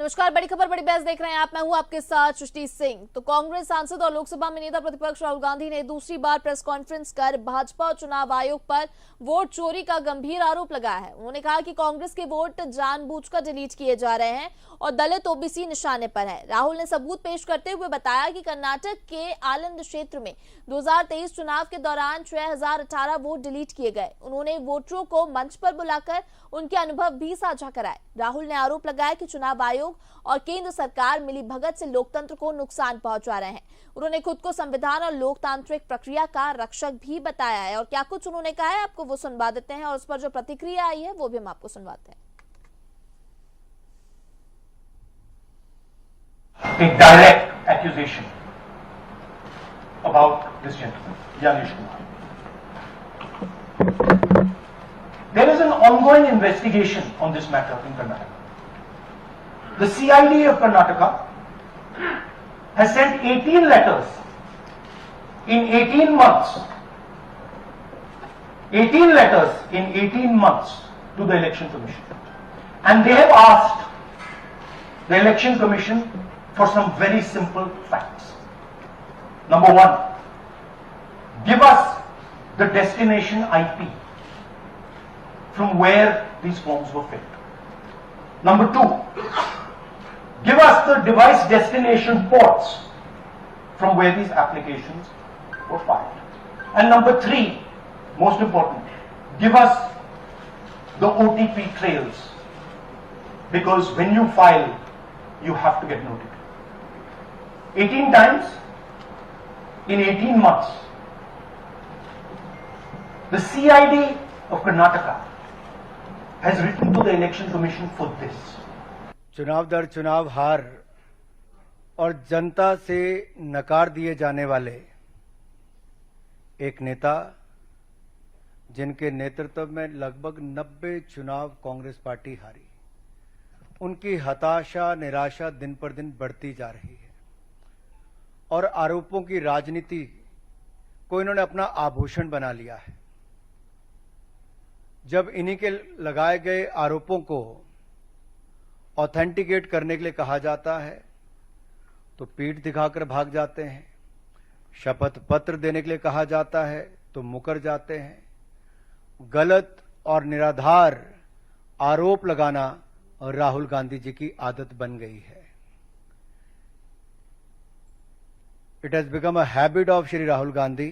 नमस्कार, बड़ी खबर बड़ी बहस देख रहे हैं आप। मैं हूं आपके साथ सृष्टि सिंह। तो कांग्रेस सांसद और लोकसभा में नेता प्रतिपक्ष राहुल गांधी ने दूसरी बार प्रेस कॉन्फ्रेंस कर भाजपा और चुनाव आयोग पर वोट चोरी का गंभीर आरोप लगाया है। उन्होंने कहा कि कांग्रेस के वोट जानबूझकर डिलीट किए जा रहे हैं और दलित ओबीसी निशाने पर है। राहुल ने सबूत पेश करते हुए बताया कि कर्नाटक के आलंद क्षेत्र में 2023 चुनाव के दौरान 6018 वोट डिलीट किए गए। उन्होंने वोटरों को मंच पर बुलाकर उनके अनुभव भी साझा कराए। राहुल ने आरोप लगाया कि चुनाव आयोग और केंद्र सरकार मिलीभगत से लोकतंत्र को नुकसान पहुंचा रहे हैं। उन्होंने खुद को संविधान और लोकतांत्रिक प्रक्रिया का रक्षक भी बताया है और क्या कुछ उन्होंने कहा है आपको वो सुनवा देते हैं और उस पर जो प्रतिक्रिया आई है वो भी हम आपको सुनवाते हैं। A direct accusation about this gentleman, Yanish Kumar. There is an ongoing investigation on this matter in Karnataka. The CID of Karnataka has sent 18 letters in 18 months. 18 letters in 18 months to the Election Commission. And they have asked the Election Commission for some very simple facts. Number one, give us the destination IP from where these forms were filled. Number two, give us the device destination ports from where these applications were filed. And number three, most important, give us the OTP trails, because when you file, you have to get notified. 18 times in 18 months. The CID of Karnataka has written to the Election Commission for this. चुनाव दर चुनाव हार और जनता से नकार दिए जाने वाले एक नेता, जिनके नेतृत्व में लगभग 90 चुनाव कांग्रेस पार्टी हारी, उनकी हताशा निराशा दिन पर दिन बढ़ती जा रही है और आरोपों की राजनीति को इन्होंने अपना आभूषण बना लिया है। जब इन्हीं के लगाए गए आरोपों को ऑथेंटिकेट करने के लिए कहा जाता है तो पीठ दिखाकर भाग जाते हैं, शपथ पत्र देने के लिए कहा जाता है तो मुकर जाते हैं। गलत और निराधार आरोप लगाना राहुल गांधी जी की आदत बन गई है। It has become a habit of Shri Rahul Gandhi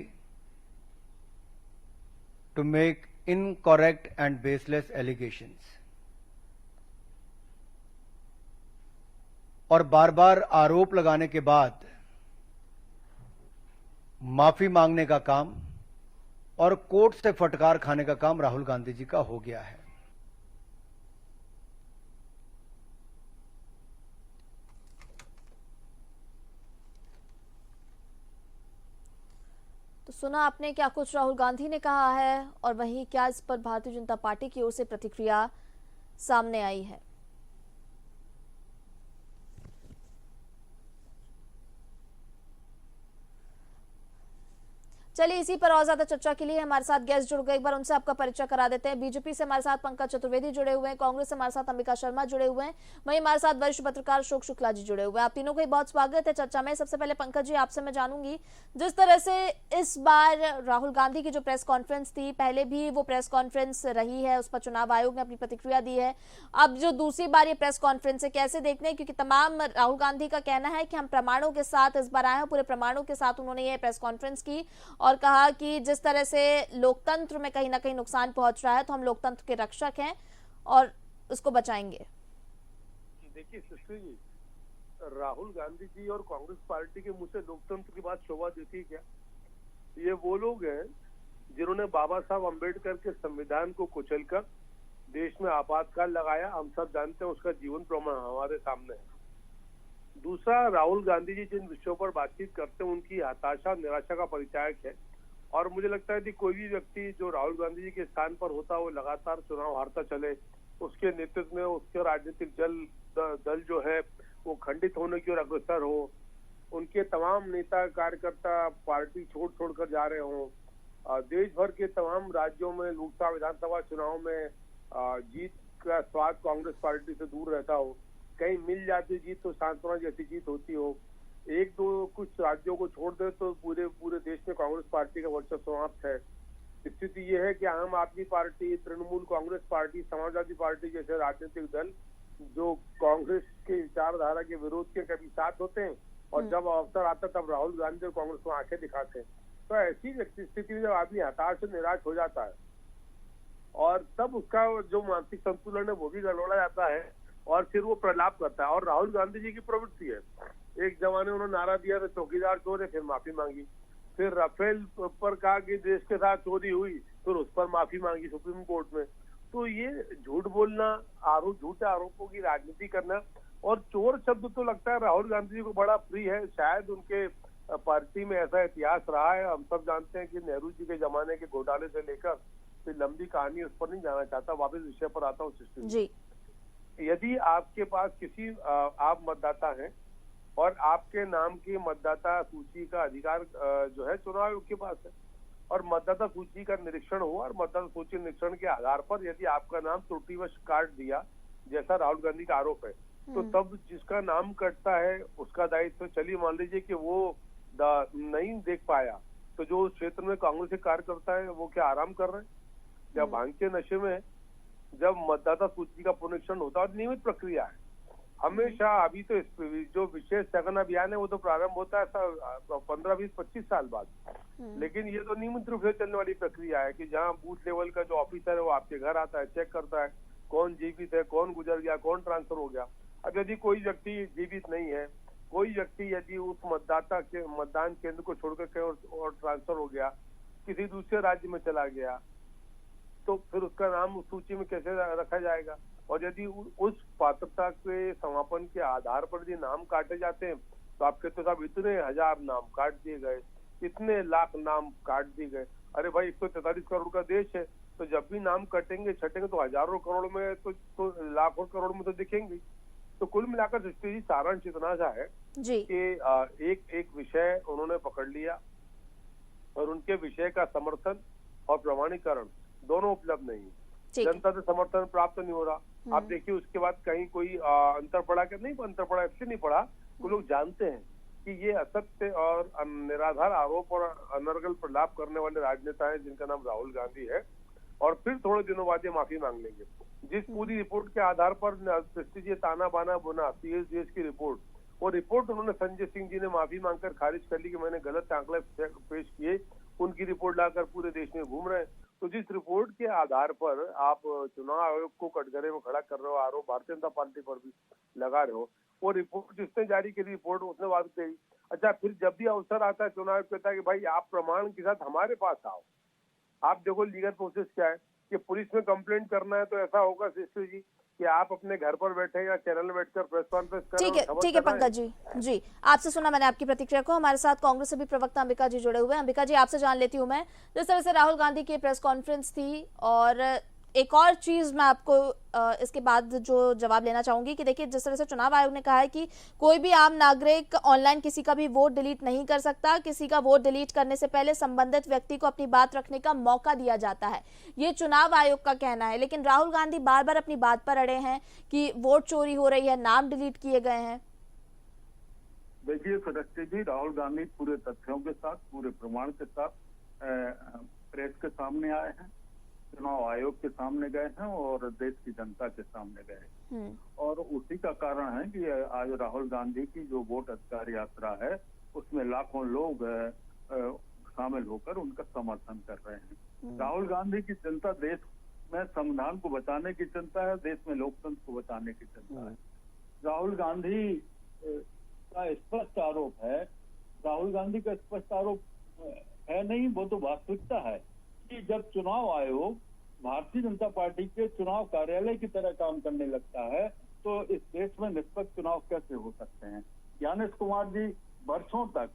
to make incorrect and baseless allegations. और बार बार आरोप लगाने के बाद माफी मांगने का काम और कोर्ट से फटकार खाने का काम राहुल गांधी जी का हो गया है। तो सुना आपने क्या कुछ राहुल गांधी ने कहा है और वहीं क्या इस पर भारतीय जनता पार्टी की ओर से प्रतिक्रिया सामने आई है। चलिए इसी पर और ज्यादा चर्चा के लिए हमारे साथ गेस्ट जुड़ गए। एक बार उनसे आपका परिचय करा देते हैं। बीजेपी से हमारे साथ पंकज चतुर्वेदी जुड़े हुए हैं, कांग्रेस से हमारे साथ अंबिका शर्मा जुड़े हुए हैं, वहीं हमारे साथ वरिष्ठ पत्रकार अशोक शुक्ला जी जुड़े हुए हैं। आप तीनों का बहुत स्वागत है चर्चा में। सबसे पहले पंकज जी, आपसे मैं जानूंगी, जिस तरह से इस बार राहुल गांधी की जो प्रेस कॉन्फ्रेंस थी, पहले भी वो प्रेस कॉन्फ्रेंस रही है, उस पर चुनाव आयोग ने अपनी प्रतिक्रिया दी है, अब जो दूसरी बार ये प्रेस कॉन्फ्रेंस है, कैसे देखते हैं? क्योंकि तमाम राहुल गांधी का कहना है कि हम प्रमाणों के साथ इस बार आए हैं, पूरे प्रमाणों के साथ उन्होंने ये प्रेस कॉन्फ्रेंस की और कहा कि जिस तरह से लोकतंत्र में कहीं ना कहीं नुकसान पहुंच रहा है तो हम लोकतंत्र के रक्षक हैं और उसको बचाएंगे। देखिए सुश्री जी, राहुल गांधी जी और कांग्रेस पार्टी के मुंह से लोकतंत्र की बात शोभा देती है क्या? ये वो लोग हैं जिन्होंने बाबा साहब अम्बेडकर के संविधान को कुचलकर देश में आपातकाल लगाया। हम सब जानते हैं, उसका जीवन प्रमाण हमारे सामने है। दूसरा, राहुल गांधी जी जिन विषयों पर बातचीत करते हैं उनकी हताशा निराशा का परिचायक है और मुझे लगता है कि कोई भी व्यक्ति जो राहुल गांधी जी के स्थान पर होता वो लगातार चुनाव हारता चले, उसके नेतृत्व में उसके राजनीतिक दल जो है वो खंडित होने की ओर अग्रसर हो, उनके तमाम नेता कार्यकर्ता पार्टी छोड़कर जा रहे हों, देश भर के तमाम राज्यों में लोकसभा विधानसभा चुनाव में जीत का स्वाद कांग्रेस पार्टी से दूर रहता हो, कहीं मिल जाती जीत तो सांत्वना जैसी जीत होती हो, एक दो कुछ राज्यों को छोड़ दे तो पूरे पूरे देश में कांग्रेस पार्टी का वर्चस्व समाप्त है। स्थिति यह है कि आम आदमी party, Trinamool Congress party, Samajwadi party जैसे राजनीतिक दल जो कांग्रेस के विचारधारा के विरोध के कभी साथ होते हैं और जब अवसर आता तब राहुल गांधी और कांग्रेस को आंखें दिखाते हैं। तो ऐसी स्थिति में जब आदमी हताश और निराश हो जाता है और तब उसका जो मानसिक संतुलन है वो भी गड़बड़ा जाता है और फिर वो प्रलाप करता है। और राहुल गांधी जी की प्रवृत्ति है, एक जमाने उन्होंने नारा दिया था चौकीदार चोर है, फिर माफी मांगी, फिर राफेल पर कहा कि देश के साथ चोरी हुई, फिर उस पर माफी मांगी सुप्रीम कोर्ट में। तो ये झूठ बोलना, झूठे आरोपों की राजनीति करना, और चोर शब्द तो लगता है राहुल गांधी जी को बड़ा प्रिय है। शायद उनके पार्टी में ऐसा इतिहास रहा है। हम सब जानते हैं कि नेहरू जी के जमाने के घोटाले से लेकर फिर लंबी कहानी, उस पर नहीं जाना चाहता, वापस विषय पर आता हूँ। जी, यदि आपके पास किसी आप मतदाता हैं और आपके नाम की मतदाता सूची का अधिकार जो है चुनाव आयोग के पास है और मतदाता सूची का निरीक्षण हुआ और मतदाता सूची निरीक्षण के आधार पर यदि आपका नाम त्रुटिवश काट दिया, जैसा राहुल गांधी का आरोप है, तो तब जिसका नाम कटता है उसका दायित्व, चलिए मान लीजिए कि वो नहीं देख पाया, तो जो उस क्षेत्र में कांग्रेस के कार्यकर्ता है वो क्या आराम कर रहे हैं, क्या भांग के नशे में है? जब मतदाता सूची का पुनरीक्षण होता है, नियमित प्रक्रिया है हमेशा। अभी तो जो विशेष सघन अभियान है वो तो प्रारंभ होता है 15, 20, 25 साल बाद, लेकिन ये तो नियमित रूप से चलने वाली प्रक्रिया है कि जहाँ बूथ लेवल का जो ऑफिसर है वो आपके घर आता है, चेक करता है कौन जीवित है, कौन गुजर गया, कौन ट्रांसफर हो गया। अब यदि कोई व्यक्ति जीवित नहीं है, कोई व्यक्ति यदि उस मतदाता के मतदान केंद्र को छोड़कर कहीं और ट्रांसफर हो गया, किसी दूसरे राज्य में चला गया, तो फिर उसका नाम उस सूची में कैसे रखा जाएगा? और यदि उस पात्रता के समापन के आधार पर यदि नाम काटे जाते हैं तो आपके तो साहब इतने हजार नाम काट दिए गए, इतने लाख नाम काट दिए गए। अरे भाई 143 करोड़ का देश है, तो जब भी नाम कटेंगे छटेंगे तो हजारों करोड़ में तो लाखों करोड़ में तो दिखेंगे। तो कुल मिलाकर दृष्टि जी सारांश इतना सा है कि एक विषय उन्होंने पकड़ लिया और उनके विषय का समर्थन और प्रमाणीकरण दोनों उपलब्ध नहीं है, जनता से समर्थन प्राप्त नहीं हो रहा। आप देखिए उसके बाद कहीं कोई अंतर पड़ा कि नहीं अंतर पड़ा, इसलिए नहीं पड़ा, वो लोग जानते हैं कि ये असत्य और निराधार आरोप और अनर्गल प्रलाप करने वाले राजनेता हैं जिनका नाम राहुल गांधी है, और फिर थोड़े दिनों बाद ये माफी मांग लेंगे। जिस पूरी रिपोर्ट के आधार पर जी ताना बाना बुना CSDS की रिपोर्ट, वो रिपोर्ट उन्होंने संजय सिंह जी ने माफी मांगकर खारिज कर ली कि मैंने गलत आंकड़े पेश किए, उनकी रिपोर्ट लाकर पूरे देश में घूम रहे हैं। तो जिस रिपोर्ट के आधार पर आप चुनाव आयोग को कटघरे में खड़ा कर रहे हो, आरोप भारतीय जनता पार्टी पर भी लगा रहे हो, वो रिपोर्ट जिसने जारी की रिपोर्ट उसने बात कही। अच्छा, फिर जब भी अवसर आता है चुनाव आयोग कहता है कि भाई आप प्रमाण के साथ हमारे पास आओ। आप देखो लीगल प्रोसेस क्या है कि पुलिस में कंप्लेंट करना है तो ऐसा होगा सिस्टर जी कि आप अपने घर पर बैठे या चैनल में बैठकर प्रेस कॉन्फ्रेंस कर ठीक है पंकज जी, आपसे सुना मैंने आपकी प्रतिक्रिया को। हमारे साथ कांग्रेस से भी प्रवक्ता अंबिका जी जुड़े हुए हैं। अंबिका जी, आपसे जान लेती हूं मैं, जिस तरह से राहुल गांधी की प्रेस कॉन्फ्रेंस थी, और एक और चीज मैं आपको इसके बाद जो जवाब लेना चाहूंगी कि देखिए जिस तरह से चुनाव आयोग ने कहा है कि कोई भी आम नागरिक ऑनलाइन किसी का भी वोट डिलीट नहीं कर सकता, किसी का वोट डिलीट करने से पहले संबंधित व्यक्ति को अपनी बात रखने का मौका दिया जाता है, ये चुनाव आयोग का कहना है। लेकिन राहुल गांधी बार बार अपनी बात पर अड़े हैं कि वोट चोरी हो रही है, नाम डिलीट किए गए हैं। देखिए सदस्य जी, राहुल गांधी पूरे तथ्यों के साथ, पूरे प्रमाण के साथ प्रेस के सामने आए हैं, चुनाव आयोग के सामने गए हैं और देश की जनता के सामने गए हैं। और उसी का कारण है कि आज राहुल गांधी की जो वोट अधिकार यात्रा है उसमें लाखों लोग शामिल होकर उनका समर्थन कर रहे हैं। राहुल गांधी की चिंता देश में संविधान को बचाने की चिंता है, देश में लोकतंत्र को बचाने की चिंता है। राहुल गांधी का स्पष्ट आरोप है, राहुल गांधी का स्पष्ट आरोप है नहीं, वो तो वास्तविकता है कि जब चुनाव आयोग भारतीय जनता पार्टी के चुनाव कार्यालय की तरह काम करने लगता है तो इस देश में निष्पक्ष चुनाव कैसे हो सकते हैं। ज्ञानेश कुमार जी वर्षों तक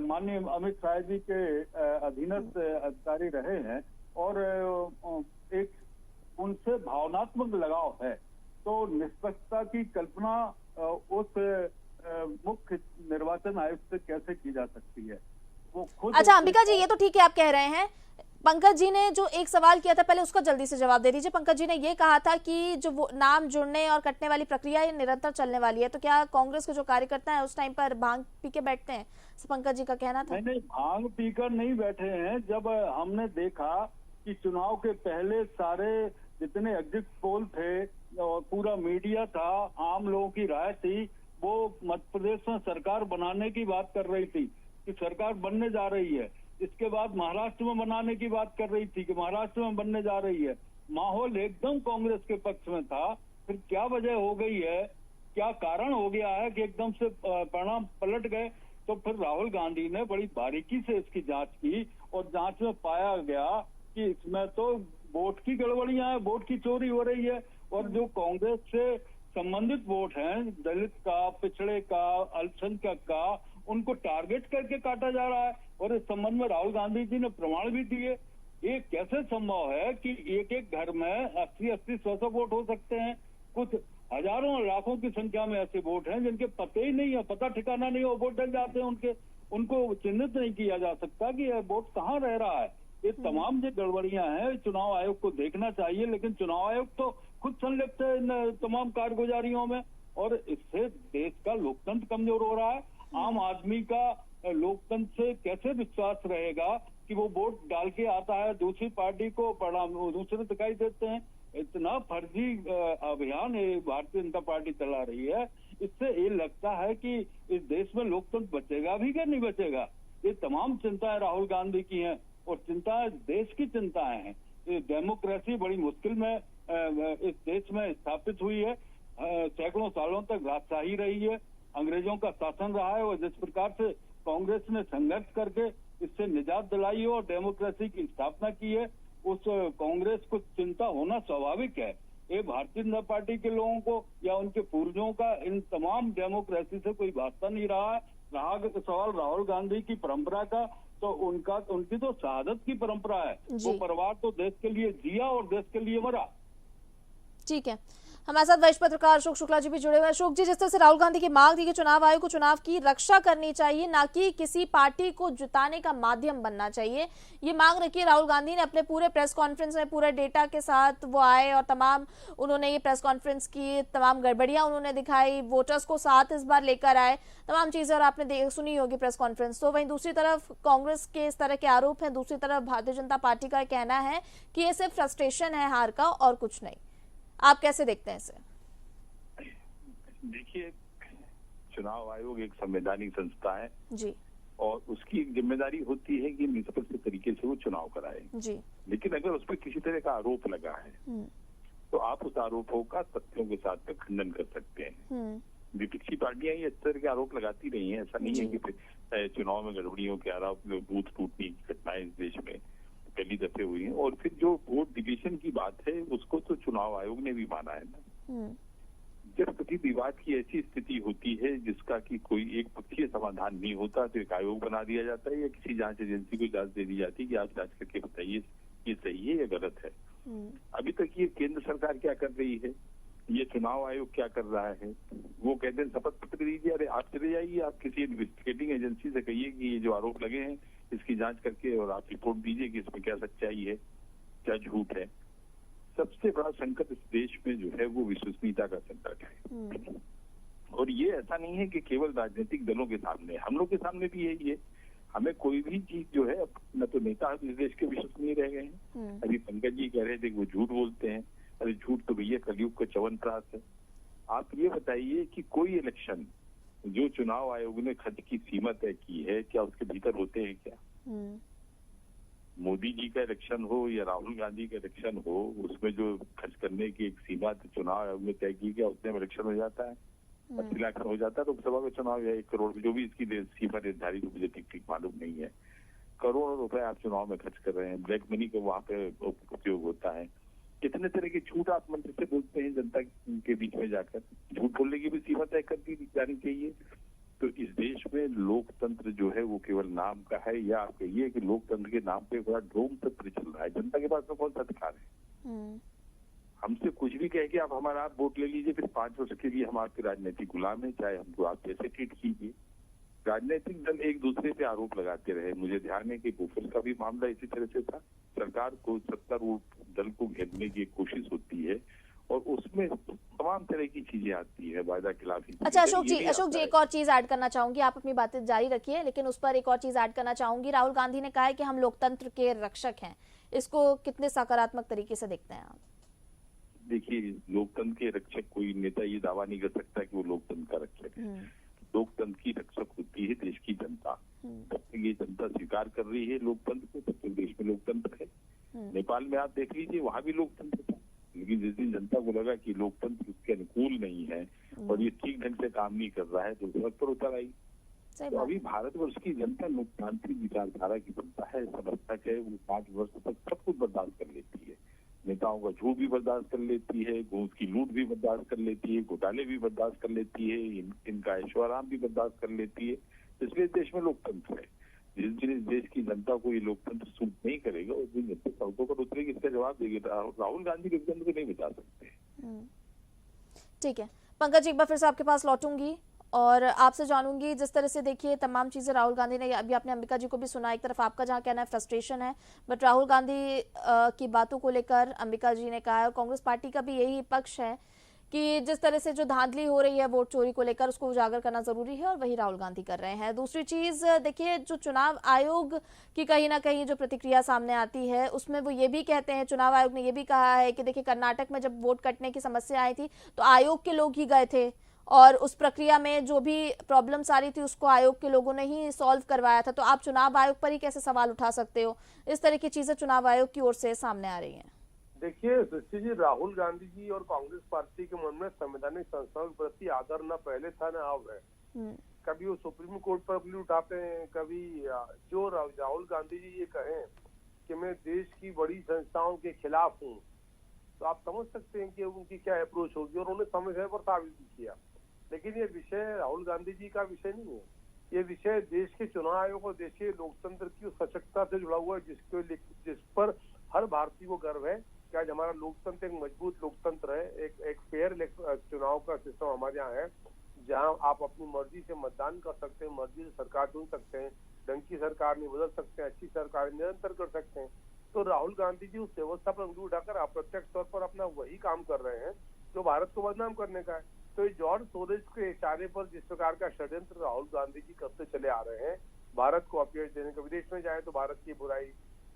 माननीय अमित शाह जी के अधीनस्थ अधिकारी रहे हैं और एक उनसे भावनात्मक लगाव है, तो निष्पक्षता की कल्पना उस मुख्य निर्वाचन आयुक्त से कैसे की जा सकती है। वो खुद। अच्छा अंबिका जी, ये तो ठीक है आप कह रहे हैं। पंकज जी ने जो एक सवाल किया था, पहले उसका जल्दी से जवाब दे दीजिए। पंकज जी ने ये कहा था कि जो वो नाम जुड़ने और कटने वाली प्रक्रिया ये निरंतर चलने वाली है, तो क्या कांग्रेस के जो कार्यकर्ता हैं उस टाइम पर भांग पी के बैठते हैं? पंकज जी का कहना था। नहीं, भांग पीकर नहीं बैठे हैं। जब हमने देखा कि चुनाव के पहले सारे जितने एग्जिट पोल थे और पूरा मीडिया था, आम लोगों की राय थी, वो मध्य प्रदेश में सरकार बनाने की बात कर रही थी कि सरकार बनने जा रही है। इसके बाद महाराष्ट्र में बनाने की बात कर रही थी कि महाराष्ट्र में बनने जा रही है। माहौल एकदम कांग्रेस के पक्ष में था। फिर क्या वजह हो गई है, क्या कारण हो गया है कि एकदम से परिणाम पलट गए? तो फिर राहुल गांधी ने बड़ी बारीकी से इसकी जांच की और जांच में पाया गया कि इसमें तो वोट की गड़बड़ियां हैं, वोट की चोरी हो रही है। और जो कांग्रेस से संबंधित वोट हैं, दलित का, पिछड़े का, अल्पसंख्यक का, उनको टारगेट करके काटा जा रहा है। और इस संबंध में राहुल गांधी जी ने प्रमाण भी दिए। ये कैसे संभव है कि एक एक घर में 80-80, 100 वोट हो सकते हैं? कुछ हजारों लाखों की संख्या में ऐसे वोट हैं जिनके पते ही नहीं है, पता ठिकाना नहीं हो, वोट डल जाते हैं उनके, उनको चिन्हित नहीं किया जा सकता कि यह वोट कहाँ रह रहा है। ये तमाम जो गड़बड़ियां हैं, चुनाव आयोग को देखना चाहिए। लेकिन चुनाव आयोग तो खुद संलिप्त है इन तमाम कारगुजारियों में, और इससे देश का लोकतंत्र कमजोर हो रहा है। आम आदमी का लोकतंत्र से कैसे विश्वास रहेगा कि वो वोट डाल के आता है, दूसरी पार्टी को परिणाम दूसरे दिखाई देते हैं। इतना फर्जी अभियान भारतीय जनता पार्टी चला रही है। इससे ये लगता है कि इस देश में लोकतंत्र बचेगा भी क्या नहीं बचेगा। ये तमाम चिंताएं राहुल गांधी की हैं और चिंताएं देश की चिंताएं हैं। ये डेमोक्रेसी बड़ी मुश्किल में इस देश में स्थापित हुई है। सैकड़ों सालों तक राजशाही रही है, अंग्रेजों का शासन रहा है, और जिस प्रकार से कांग्रेस ने संघर्ष करके इससे निजात दिलाई है और डेमोक्रेसी की स्थापना की है, उस कांग्रेस को चिंता होना स्वाभाविक है। ये भारतीय जनता पार्टी के लोगों को या उनके पूर्वजों का इन तमाम डेमोक्रेसी से कोई वास्ता नहीं रहा है। रहा सवाल राहुल गांधी की परंपरा का, तो उनकी तो शहादत की परंपरा है। वो परिवार तो देश के लिए जिया और देश के लिए मरा। ठीक है, हमारे साथ वरिष्ठ पत्रकार अशोक शुक्ला जी भी जुड़े हुए हैं। अशोक जी, जिस तरह से राहुल गांधी की मांग थी कि चुनाव आयोग को चुनाव की रक्षा करनी चाहिए, ना कि किसी पार्टी को जिताने का माध्यम बनना चाहिए, ये मांग रखी है राहुल गांधी ने अपने पूरे प्रेस कॉन्फ्रेंस में। पूरे डेटा के साथ वो आए और तमाम उन्होंने ये प्रेस कॉन्फ्रेंस की तमाम गड़बड़ियां उन्होंने दिखाई, वोटर्स को साथ इस बार लेकर आए, तमाम चीजें, और आपने सुनी होगी प्रेस कॉन्फ्रेंस। तो वहीं दूसरी तरफ कांग्रेस के इस तरह के आरोप हैं, दूसरी तरफ भारतीय जनता पार्टी का कहना है कि ये सिर्फ फ्रस्ट्रेशन है हार का और कुछ नहीं। आप कैसे देखते हैं इसे? देखिए, चुनाव आयोग एक संवैधानिक संस्था है जी, और उसकी एक जिम्मेदारी होती है कि निष्पक्ष तरीके से वो चुनाव कराए जी। लेकिन अगर उस पर किसी तरह का आरोप लगा है तो आप उस आरोपों का तथ्यों के साथ में खंडन कर सकते हैं। विपक्षी पार्टियां ये इस तरह के आरोप लगाती रही हैं। ऐसा नहीं है कि चुनाव में गड़बड़ियों के आरोप, बूथ टूटने की घटनाएं इस देश में पहली दफे हुई हैं। और फिर जो वोट डिलीशन की बात है उसको तो चुनाव आयोग ने भी माना है ना। जब कभी विवाद की ऐसी स्थिति होती है जिसका कि कोई एक पक्षीय समाधान नहीं होता, तो एक आयोग बना दिया जाता है या किसी जांच एजेंसी को जांच दे दी जाती है कि आप जांच करके बताइए ये सही है या गलत है। अभी तक ये केंद्र सरकार क्या कर रही है, ये चुनाव आयोग क्या कर रहा है? वो कहते हैं शपथ पत्र दीजिए, अरे आप चले जाइए, आप किसी इन्वेस्टिगेटिंग एजेंसी से कहिए कि ये जो आरोप लगे हैं इसकी जांच करके और आप रिपोर्ट दीजिए कि इसमें क्या सच्चाई है, क्या झूठ है। सबसे बड़ा संकट इस देश में जो है वो विश्वसनीयता का संकट है। और ये ऐसा नहीं है कि केवल राजनीतिक दलों के सामने, हम लोग के सामने भी यही है। हमें कोई भी चीज जो है, न तो नेता इस देश के विश्वसनीय रह गए हैं। अभी पंकज जी कह रहे थे कि वो झूठ बोलते हैं। अरे झूठ तो भैया कलयुग का च्यवनप्राश है। आप ये बताइए कि कोई इलेक्शन जो चुनाव आयोग ने खर्च की सीमा तय की है, क्या उसके भीतर होते हैं क्या? मोदी जी का इलेक्शन हो या राहुल गांधी का इलेक्शन हो, उसमें जो खर्च करने की एक सीमा चुनाव आयोग ने तय की, क्या उतने में इलेक्शन हो जाता है? 80 लाख हो जाता है लोकसभा का चुनाव या 1 करोड़, जो भी इसकी सीमा निर्धारित, मुझे ठीक मालूम नहीं है। करोड़ों रुपए आप चुनाव में खर्च कर रहे हैं, ब्लैक मनी का वहां पे उपयोग होता है। कितने तरह के झूठ आप मंच से बोलते हैं जनता के बीच में जाकर। झूठ बोलने की भी सीमा तय कर दी जानी चाहिए। तो इस देश में लोकतंत्र जो है वो केवल नाम का है, या आप कहिए कि लोकतंत्र के नाम पे बड़ा ढोंग तंत्र चल रहा है। जनता के पास में कौन सा अधिकार है? हमसे कुछ भी कह के आप हमारा आप वोट ले लीजिए, फिर 5 वर्ष के लिए हम आपके राजनीतिक गुलाम है, चाहे हमको आप जैसे ट्रीट कीजिए। राजनीतिक दल एक दूसरे पे आरोप लगाते रहे। मुझे ध्यान है कि बोफोर्स का भी मामला इसी तरह से था। सरकार को सत्तारूढ़ दल को घेरने की कोशिश होती है और उसमें तमाम तरह की चीजें आती है, वायदा खिलाफी। अच्छा अशोक जी एक और चीज ऐड करना चाहूंगी, आप अपनी बातें जारी रखिए, लेकिन उस पर एक और चीज ऐड करना चाहूंगी। राहुल गांधी ने कहा है कि हम लोकतंत्र के रक्षक हैं, इसको कितने सकारात्मक तरीके से देखते हैं आप? देखिए, लोकतंत्र के रक्षक कोई नेता ये दावा नहीं कर सकता कि वो लोकतंत्र का रक्षक है। लोकतंत्र की रक्षक होती है देश की जनता। जब तक ये जनता स्वीकार कर रही है लोकतंत्र को, तब तक देश में लोकतंत्र है। नेपाल में आप देख लीजिए, वहां भी लोकतंत्र था, लेकिन जिस दिन जनता को लगा कि लोकतंत्र उसके अनुकूल नहीं है और ये ठीक ढंग से काम नहीं कर रहा है, तो सड़क पर उतर आई। तो अभी भारतवर्ष की जनता लोकतांत्रिक विचारधारा की जनता है, समर्थक है। वो 5 वर्ष तक सब कुछ बर्दाश्त कर लेती है। नेताओं का झूठ भी बर्दाश्त कर लेती है, घूस की लूट भी बर्दाश्त कर लेती है, घोटाले भी बर्दाश्त कर लेती है, इनका ऐशोआराम भी बर्दाश्त कर लेती है। इसलिए देश में लोकतंत्र है। जिस दिन देश की जनता को ये लोकतंत्र सूट नहीं करेगा, उस दिन जनता सड़कों पर उतरेगी, इसका जवाब देगी। राहुल गांधी लोकतंत्र को नहीं बचा सकते। ठीक है पंकज, एक बार फिर से आपके पास लौटूंगी और आपसे जानूंगी, जिस तरह से देखिए तमाम चीजें राहुल गांधी ने, अभी आपने अंबिका जी को भी सुना, एक तरफ आपका जहां कहना है फ्रस्ट्रेशन है, बट राहुल गांधी की बातों को लेकर अंबिका जी ने कहा है, और कांग्रेस पार्टी का भी यही पक्ष है कि जिस तरह से जो धांधली हो रही है वोट चोरी को लेकर, उसको उजागर करना जरूरी है, और वही राहुल गांधी कर रहे हैं। दूसरी चीज देखिए, जो चुनाव आयोग की कहीं ना कहीं जो प्रतिक्रिया सामने आती है, उसमें वो ये भी कहते हैं, चुनाव आयोग ने ये भी कहा है कि देखिए कर्नाटक में जब वोट कटने की समस्या आई थी तो आयोग के लोग ही गए थे, और उस प्रक्रिया में जो भी प्रॉब्लम्स आ रही थी उसको आयोग के लोगों ने ही सॉल्व करवाया था। तो आप चुनाव आयोग पर ही कैसे सवाल उठा सकते हो? इस तरह की चीजें चुनाव आयोग की ओर से सामने आ रही हैं। देखिए सृष्टि जी, राहुल गांधी जी और कांग्रेस पार्टी के मन में संवैधानिक संस्थाओं के प्रति आदर न पहले था न अब है। कभी वो सुप्रीम कोर्ट पर अपनी उठाते हैं, कभी जो राहुल गांधी जी ये कहें कि मैं देश की बड़ी संस्थाओं के खिलाफ हूँ, तो आप समझ सकते हैं कि उनकी क्या अप्रोच होगी, और उन्होंने समय समय पर साबित भी किया। लेकिन ये विषय राहुल गांधी जी का विषय नहीं है, ये विषय देश के चुनाव आयोग और देश के लोकतंत्र की सशक्तता से जुड़ा हुआ है, जिस पर हर भारतीय को गर्व है कि आज हमारा लोकतंत्र एक मजबूत लोकतंत्र है। एक फेयर चुनाव का सिस्टम हमारे यहाँ है, जहां आप अपनी मर्जी से मतदान कर सकते हैं, मर्जी से सरकार चुन सकते हैं, ढंग की सरकार नहीं बदल सकते हैं, अच्छी सरकार निरंतर कर सकते हैं। तो राहुल गांधी जी उस व्यवस्था पर उंगली उठाकर अप्रत्यक्ष तौर पर अपना वही काम कर रहे हैं जो भारत को बदनाम करने का है। तो जॉर्ज सोरोस के इशारे पर जिस प्रकार का षड्यंत्र राहुल गांधी जी करते चले आ रहे हैं, भारत को अपील देने का, विदेश में जाए तो भारत की बुराई,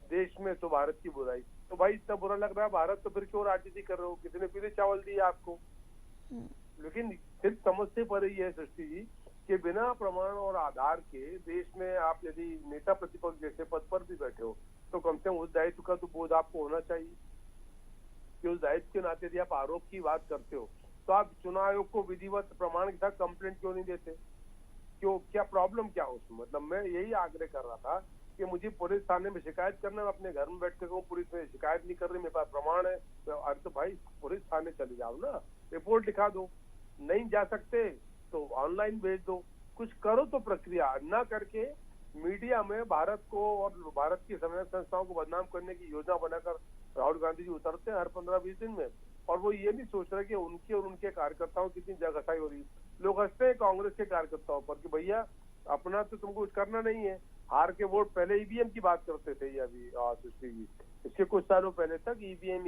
देश में तो भारत की बुराई, तो भाई इतना बुरा लग रहा है भारत, तो फिर क्यों राजनीति कर रहे हो? कितने पीले चावल दिए आपको? लेकिन सिर्फ समझते पर ही है सृष्टि जी कि बिना प्रमाण और आधार के देश में आप यदि नेता प्रतिपक्ष जैसे पद पर भी बैठे हो, तो कम से कम उस दायित्व का तो बोध आपको होना चाहिए कि उस दायित्व के नाते यदि आप आरोप की बात करते हो तो आप चुनाव आयोग को विधिवत प्रमाण के साथ कंप्लेंट क्यों नहीं देते? क्यों, क्या प्रॉब्लम क्या उसमें? मतलब मैं यही आग्रह कर रहा था कि मुझे पुलिस थाने में शिकायत करना, मैं अपने घर में बैठ कर पुलिस में शिकायत नहीं कर रही, मेरे पास प्रमाण है, अरे तो भाई पुलिस थाने चले जाओ ना, रिपोर्ट लिखा दो। नहीं जा सकते तो ऑनलाइन भेज दो, कुछ करो तो प्रक्रिया न करके मीडिया में भारत को और भारत की संवैधानिक संस्थाओं को बदनाम करने की योजना बनाकर राहुल गांधी जी उतरते हैं हर 15-20 दिन में, और वो ये नहीं सोच रहे कि उनके और उनके कार्यकर्ताओं की कितनी जगहसाई हो रही है। लोग हंसते हैं कांग्रेस के कार्यकर्ताओं पर कि भैया अपना तो तुमको कुछ करना नहीं है, हार के वोट पहले ईवीएम की बात करते थे, ये अभी सुश्री जी इसके कुछ सालों पहले तक ईवीएम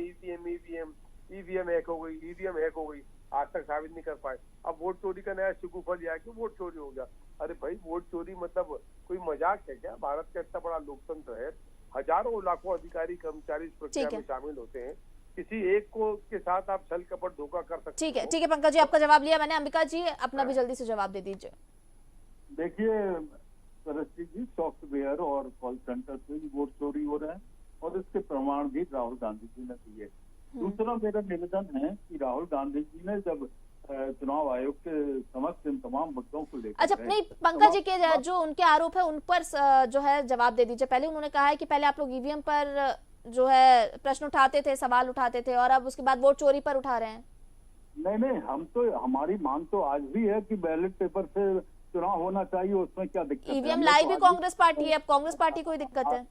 हैक हो गई, आज तक साबित नहीं कर पाए। अब वोट चोरी का नया शिगुफल यह है कि वोट चोरी हो गया। अरे भाई वोट चोरी मतलब कोई मजाक है क्या? भारत का इतना बड़ा लोकतंत्र है, हजारों लाखों अधिकारी कर्मचारी इस प्रक्रिया में शामिल होते हैं, किसी एक को के साथ आप छल कपट धोखा कर सकते हैं। ठीक है पंकज जी, आपका जवाब लिया मैंने। अंबिका जी अपना भी जल्दी से जवाब दे दीजिए। देखिए सरस्वती जी, सॉफ्टवेयर और कॉल सेंटर से वोट चोरी हो रहा है और इसके प्रमाण भी राहुल गांधी जी ने दिए। दूसरा मेरा निवेदन है कि राहुल गांधी जी ने जब चुनाव आयोग के समक्ष इन तमाम मुद्दों को लेकर, अच्छा नहीं पंकज जी के जो उनके आरोप है उन पर जो है जवाब दे दीजिए। पहले उन्होंने कहा है कि पहले आप लोग ईवीएम पर जो है प्रश्न उठाते थे, सवाल उठाते थे, और अब उसके बाद वोट चोरी पर उठा रहे हैं। नहीं, हम तो, हमारी मांग तो आज भी है कि बैलेट पेपर से चुनाव होना चाहिए, उसमें क्या दिक्कत है? ईवीएम लाई भी कांग्रेस पार्टी है, अब कांग्रेस पार्टी को ही दिक्कत है।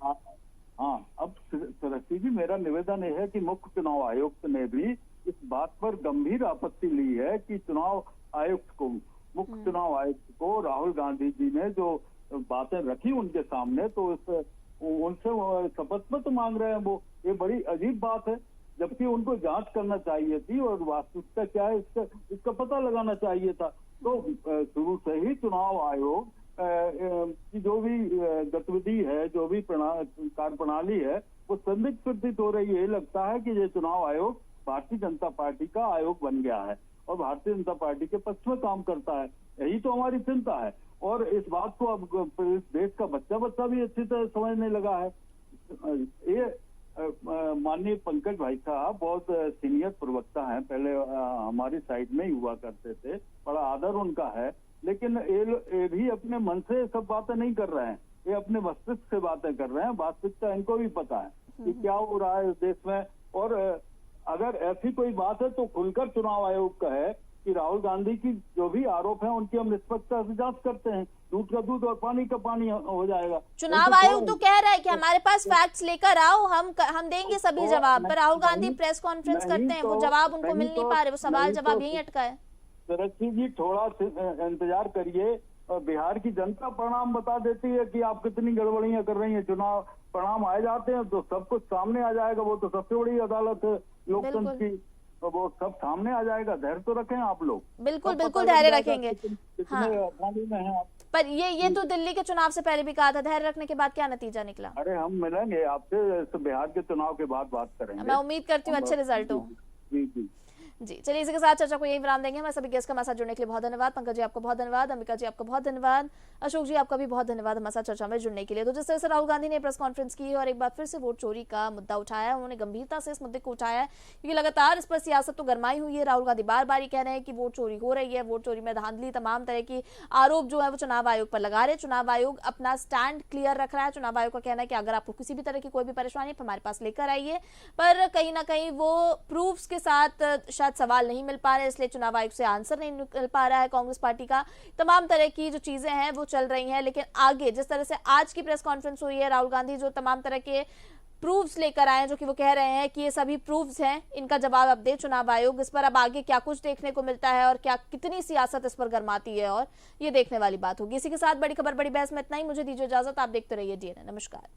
हाँ, अब सरस्वती जी मेरा निवेदन है कि मुख्य चुनाव आयुक्त ने भी इस बात पर गंभीर आपत्ति ली है कि चुनाव आयुक्त को मुख्य चुनाव आयुक्त को राहुल गांधी जी ने जो बातें रखी उनके सामने, तो उनसे शपथ मत मांग रहे हैं वो, ये बड़ी अजीब बात है। जबकि उनको जांच करना चाहिए थी और वास्तविकता क्या है इसका पता लगाना चाहिए था। तो शुरू से ही चुनाव आयोग की जो भी गतिविधि है, जो भी कार्य प्रणाली है, वो संदिग्ध प्रतीत हो रही है। लगता है कि ये चुनाव आयोग भारतीय जनता पार्टी का आयोग बन गया है और भारतीय जनता पार्टी के पक्ष में काम करता है। यही तो हमारी चिंता है और इस बात को अब देश का बच्चा भी अच्छी तरह समझने लगा है। ये माननीय पंकज भाई साहब बहुत सीनियर प्रवक्ता हैं, पहले हमारी साइड में ही हुआ करते थे, बड़ा आदर उनका है। लेकिन ये भी अपने मन से सब बातें नहीं कर रहे हैं, ये अपने मस्तिष्क से बातें कर रहे हैं। वास्तविकता इनको भी पता है कि क्या हो रहा है इस देश में। और अगर ऐसी कोई बात है तो खुलकर चुनाव आयोग का है कि राहुल गांधी की जो भी आरोप है उनकी हम निष्पक्षता से जांच करते हैं। दूध का दूध और पानी का पानी हो जाएगा। चुनाव आयोग तो कह रहा है कि हमारे पास फैक्ट्स लेकर आओ, हम देंगे सभी जवाब। पर राहुल गांधी प्रेस कॉन्फ्रेंस करते हैं, वो जवाब उनको मिल नहीं पा रहे, वो सवाल जवाब यही अटका है। तरक्की जी थोड़ा इंतजार करिए, और बिहार की जनता परिणाम बता देती है कि आप कितनी गड़बड़ियां कर रही हैं। चुनाव परिणाम आ जाते हैं तो सब कुछ सामने आ जाएगा। वो तो सबसे बड़ी अदालत है लोकतंत्र की, तो वो सब सामने आ जाएगा। धैर्य तो रखें आप लोग। बिल्कुल बिल्कुल धैर्य रखेंगे। हाँ। में हैं आप। पर ये तो दिल्ली के चुनाव से पहले भी कहा था, धैर्य रखने के बाद क्या नतीजा निकला? अरे हम मिलेंगे आपसे बिहार के चुनाव के बाद बात करेंगे। मैं उम्मीद करती हूँ अच्छे रिजल्ट हो। जी चलिए, इसी के साथ चर्चा को यही विराम देंगे। हमारे सभी गेस्ट का हमारे साथ जुड़ने के लिए बहुत धन्यवाद। पंकज जी आपको बहुत धन्यवाद, अंबिका जी आपको बहुत धन्यवाद, अशोक जी आपका भी बहुत धन्यवाद हमारे साथ चर्चा में जुड़ने के लिए। तो जिस तरह से राहुल गांधी ने प्रेस कॉन्फ्रेंस की और एक बार फिर से वोट चोरी का मुद्दा उठाया, उन्होंने गंभीरता से इस मुद्दे को उठाया क्योंकि लगातार इस पर सियासत तो गरमाई हुई है। राहुल गांधी बार बार कह रहे हैं कि वोट चोरी हो रही है, वोट चोरी में धांधली, तमाम तरह की आरोप जो है वो चुनाव आयोग पर लगा रहे। चुनाव आयोग अपना स्टैंड क्लियर रख रहा है। चुनाव आयोग का कहना है कि अगर आपको किसी भी तरह की कोई भी परेशानी है हमारे पास लेकर आइए, पर कहीं ना कहीं वो प्रूफ्स के साथ शायद सवाल नहीं मिल पा रहे, इसलिए चुनाव आयोग से आंसर नहीं निकल पा रहा है। कांग्रेस पार्टी का तमाम तरह की जो चीजें हैं वो चल रही हैं, लेकिन आगे जिस तरह से आज की प्रेस कॉन्फ्रेंस हुई है, राहुल गांधी जो तमाम तरह के प्रूफ्स लेकर आए हैं, जो कि वो कह रहे हैं कि ये सभी प्रूफ्स हैं, इनका जवाब अब दे चुनाव आयोग। इस पर अब आगे क्या कुछ देखने को मिलता है और क्या कितनी सियासत इस पर गरमाती है, और ये देखने वाली बात होगी। इसी के साथ बड़ी खबर बड़ी बहस में इतना ही। मुझे दीजिए इजाजत, आप देखते रहिए डीएनए। नमस्कार।